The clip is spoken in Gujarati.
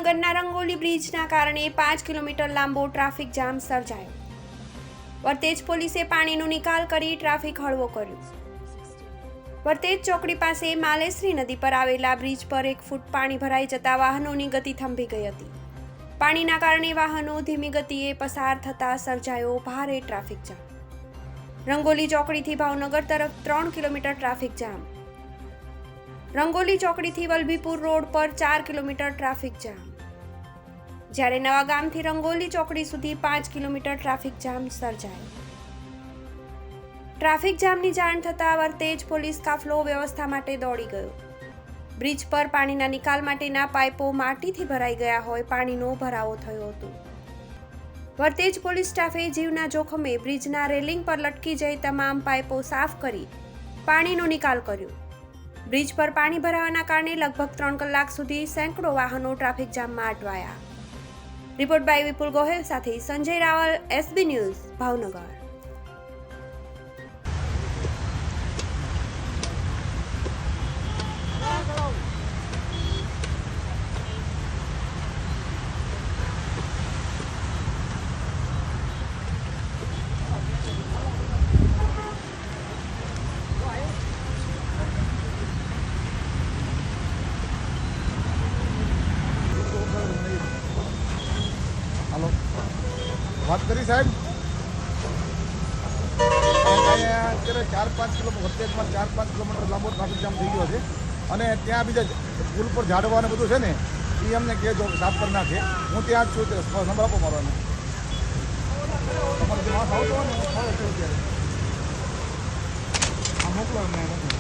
ભાવનગરના રંગોલી બ્રિજના કારણે 5 કિલોમીટર લાંબો ટ્રાફિક જામ સર્જાયો. વર્તેજ પોલીસે પાણીનો નિકાલ કરી ટ્રાફિક હળવો કર્યો. વર્તેજ ચોકડી પાસે માલેશ્રી નદી પર આવેલા બ્રિજ પર 1 ફૂટ પાણી ભરાઈ જતા વાહનોની ગતિ થંભી ગઈ હતી. પાણીના કારણે વાહનો ધીમી ગતિએ પસાર થતા સર્જાયો ભારે ટ્રાફિક જામ. રંગોલી ચોકડીથી ભાવનગર તરફ 3 કિલોમીટર ટ્રાફિક જામ. રંગોલી ચોકડીથી વલભીપુર રોડ પર 4 કિલોમીટર ટ્રાફિક જામ. જ્યારે નવા ગામથી રંગોલી ચોકડી સુધી 5 કિલોમીટર ટ્રાફિક જામ સર્જાયો. ટ્રાફિક જામની જાણ થતાં વર્તેજ પોલીસ કાફલો વ્યવસ્થા માટે દોડી ગયો. બ્રિજ પર પાણીના નિકાલ માટેના પાઇપો માટીથી ભરાઈ ગયા હોય પાણીનો ભરાવો થયો હતો. વર્તેજ પોલીસ સ્ટાફે જીવના જોખમે બ્રિજના રેલિંગ પર લટકી જઈ તમામ પાઇપો સાફ કરી પાણીનો નિકાલ કર્યો. બ્રિજ પર પાણી ભરાવાના કારણે લગભગ 3 કલાક સુધી સેંકડો વાહનો ટ્રાફિક જામમાં અટવાયા. રિપોર્ટ બાય વિપુલ ગોહેલ સાથે Sanjay Raval, SB news, Bhavnagar. Hello बात करी साहब અત્યારે 4-5 કિલોમીટર વચ્ચેમાં 4-5 કિલોમીટર લાંબો ટ્રાફિક જામ થઈ ગયો છે અને ત્યાં બીજા પુલ પર ઝાડવા ને બધું છે ને એ અમને કહેજો સાફ કરી નાખે. હું ત્યાં જ છું, નંબર આપો મારો. તમારે જે માણસ આવતો હોય ને ત્યારે મોકલો એમને.